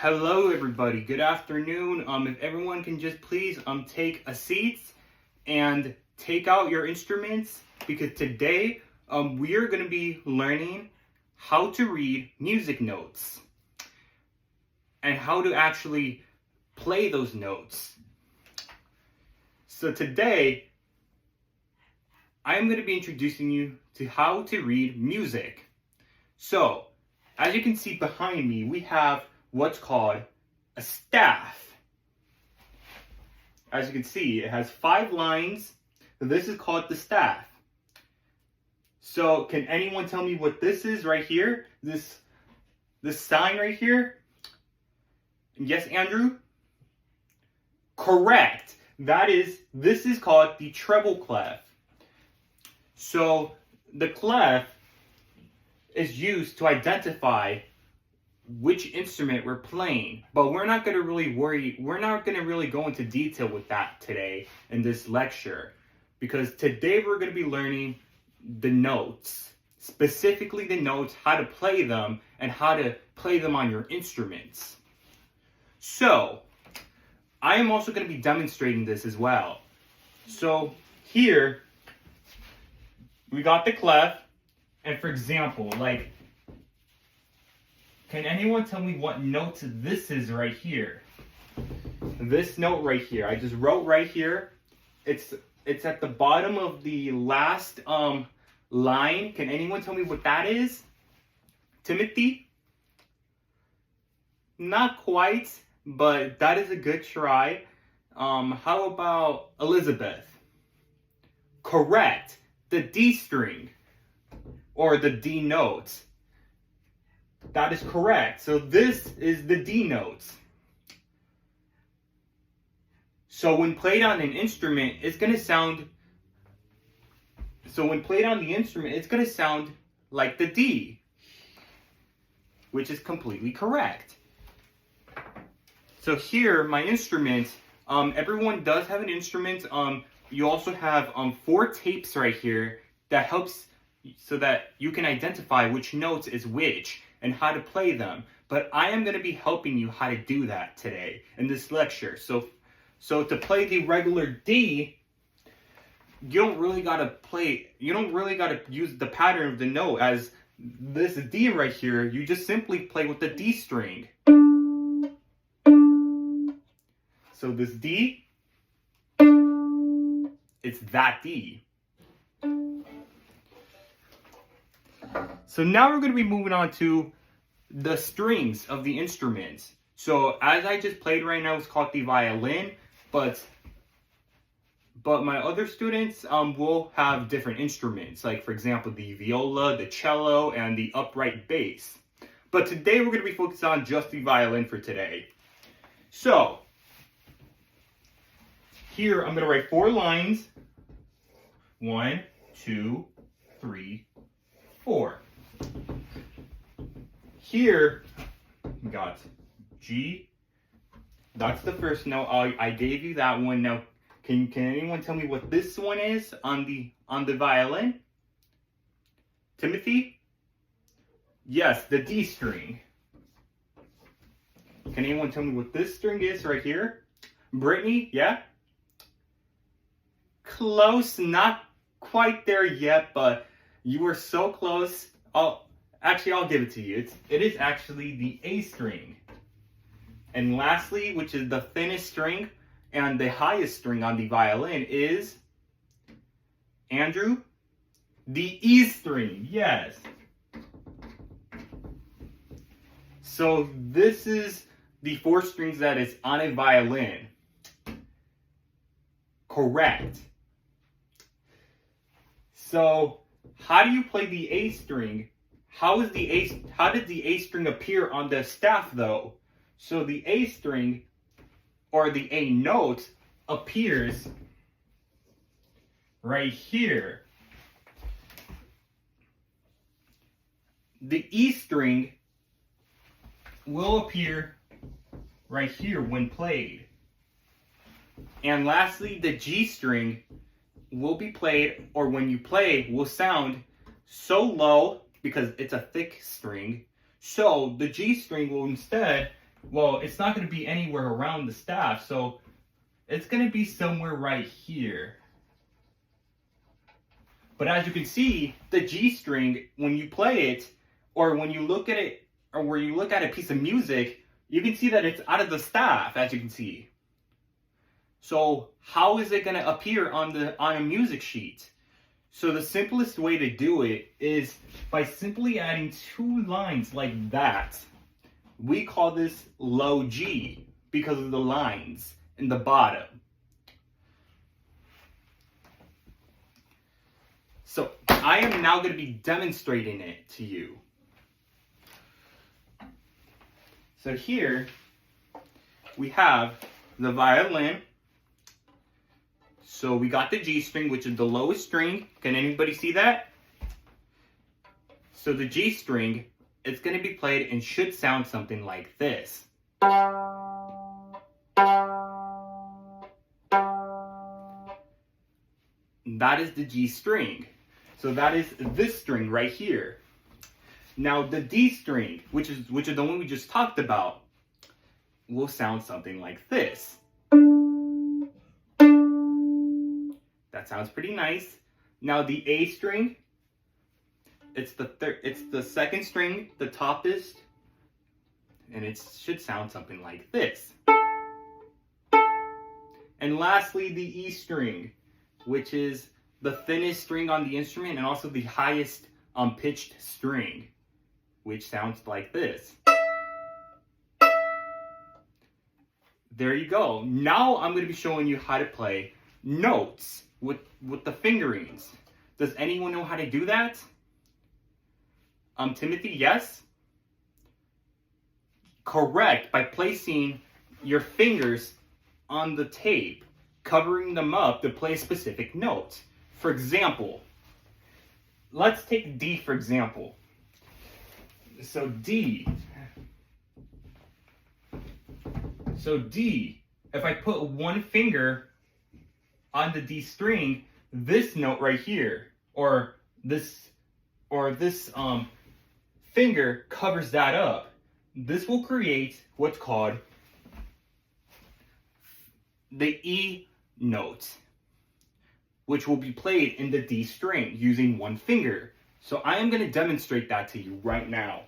Hello everybody, good afternoon. If everyone can just please take a seat and take out your instruments, because today we are going to be learning how to read music notes and how to actually play those notes. So today I am going to be introducing you to how to read music. So as you can see behind me, we have what's called a staff. As you can see, it has 5 lines. This is called the staff. So can anyone tell me what this is right here? This sign right here? Yes, Andrew? Correct. This is called the treble clef. So the clef is used to identify which instrument we're playing, but we're not going to really go into detail with that today in this lecture, because today we're going to be learning the notes, specifically the notes, how to play them, and how to play them on your instruments. So I am also going to be demonstrating this as well. So here we got the clef, and for example, can anyone tell me what note this is right here? This note right here. I just wrote right here. It's at the bottom of the last line. Can anyone tell me what that is? Timothy? Not quite, but that is a good try. How about Elizabeth? Correct. The D string, or the D note. That is correct. So this is the D notes. So when played on an instrument, it's going to sound like the D, which is completely correct. So here, my instrument, everyone does have an instrument. You also have 4 tapes right here that helps so that you can identify which notes is which and how to play them. But I am going to be helping you how to do that today in this lecture. So to play the regular D, you don't really got to use the pattern of the note as this D right here. You just simply play with the D string. So this D, it's that D. So now we're going to be moving on to the strings of the instruments. So as I just played right now, it's called the violin, but my other students will have different instruments, like for example the viola, the cello, and the upright bass. But today we're going to be focused on just the violin for today. So here I'm going to write 4 lines. 1, 2, 3, 4. Here we got G. That's the first note. I gave you that one. Now, can anyone tell me what this one is on the violin? Timothy? Yes, the D string. Can anyone tell me what this string is right here? Brittany? Yeah? Close, not quite there yet, but you were so close. I'll give it to you. It is actually the A string. And lastly, which is the thinnest string and the highest string on the violin, is, Andrew, the E string. Yes. So this is the 4 strings that is on a violin. Correct. So how do you play the A string? How did the A string appear on the staff though? So the A string, or the A note, appears right here. The E string will appear right here when played. And lastly, the G string will be played, or when you play, will sound so low because it's a thick string. So the G string will instead well, it's not going to be anywhere around the staff, so it's going to be somewhere right here. But as you can see, the G string, when you play it, or when you look at it, or where you look at a piece of music, you can see that it's out of the staff, as you can see. So how is it going to appear on a music sheet? So the simplest way to do it is by simply adding two lines like that. We call this low G because of the lines in the bottom. So I am now going to be demonstrating it to you. So here we have the violin. So we got the G string, which is the lowest string. Can anybody see that? So the G string, it's going to be played and should sound something like this. That is the G string. So that is this string right here. Now the D string, which is the one we just talked about, will sound something like this. That sounds pretty nice. Now the A string, it's the second string, the toppest, and it should sound something like this. And lastly, the E string, which is the thinnest string on the instrument and also the highest pitched string, which sounds like this. There you go. Now I'm going to be showing you how to play notes with the fingerings. Does anyone know how to do that? Timothy, yes? Correct, by placing your fingers on the tape, covering them up to play a specific note. For example, let's take D for example. So D, if I put one finger on the D string, this note right here, or this finger covers that up. This will create what's called the E note, which will be played in the D string using one finger. So I am going to demonstrate that to you right now.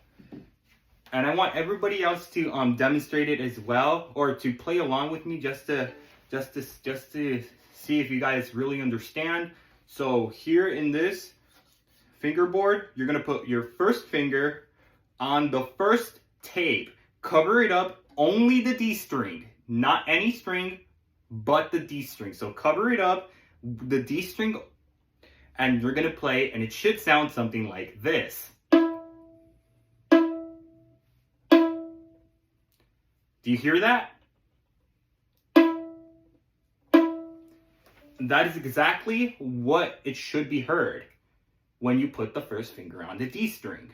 And I want everybody else to demonstrate it as well, or to play along with me just to see if you guys really understand. So here in this fingerboard, you're going to put your first finger on the first tape. Cover it up, only the D string, not any string but the D string. So cover it up, the D string, and you're going to play, and it should sound something like this. Do you hear that? That is exactly what it should be heard when you put the first finger on the D string.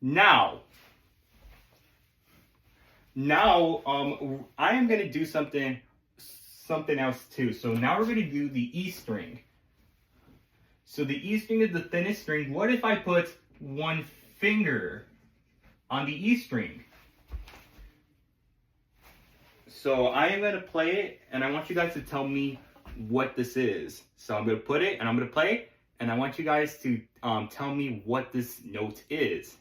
Now I am going to do something else too. So now we're going to do the E string. So the E string is the thinnest string. What if I put one finger on the E string? So I am going to play it, and I want you guys to tell me what this is. So I'm going to put it, and I'm going to play it, and I want you guys to tell me what this note is.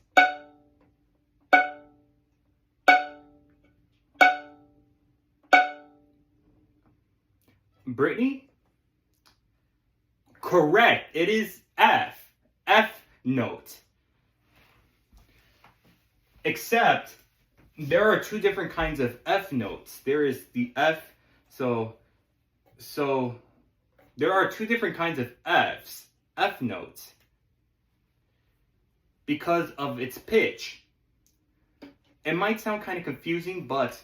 Brittany? Correct. It is F. F note. Except there are two different kinds of F notes. There is the F, so there are two different kinds of F notes, because of its pitch. It might sound kind of confusing, but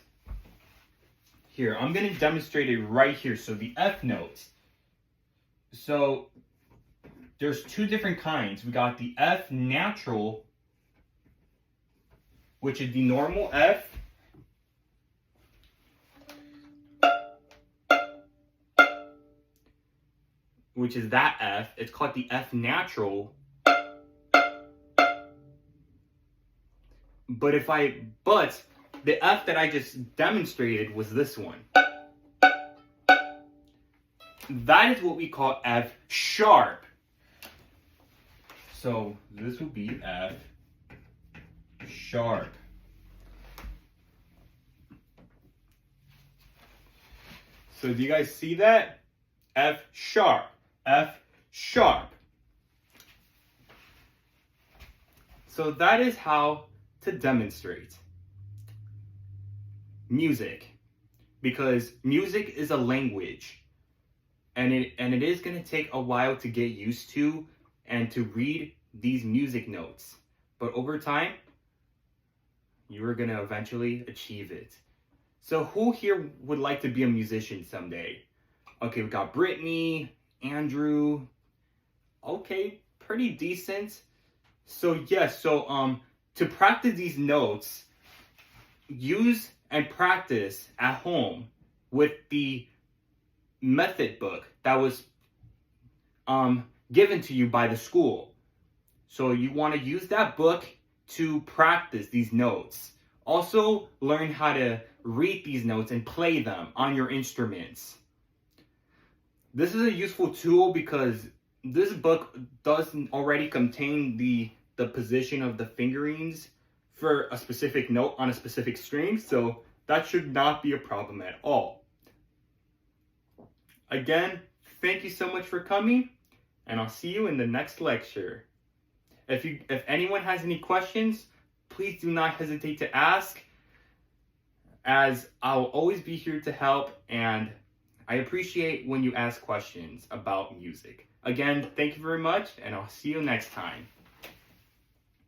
here, I'm going to demonstrate it right here. So the F notes. So there's two different kinds. We got the F natural, which is the normal F. Which is that F. It's called the F natural. But the F that I just demonstrated was this one. That is what we call F sharp. So this would be F sharp. So do you guys see that? F sharp, F sharp. So that is how to demonstrate music, because music is a language, and it is going to take a while to get used to and to read these music notes. But over time, you are going to eventually achieve it. So who here would like to be a musician someday? Okay, we got Brittany, Andrew. Okay, pretty decent. So yes, to practice these notes, use and practice at home with the method book that was given to you by the school. So you want to use that book to practice these notes. Also, learn how to read these notes and play them on your instruments. This is a useful tool because this book does already contain the position of the fingerings for a specific note on a specific string, so that should not be a problem at all. Again, thank you so much for coming, and I'll see you in the next lecture. If anyone has any questions, please do not hesitate to ask, as I'll always be here to help, and I appreciate when you ask questions about music. Again, thank you very much, and I'll see you next time.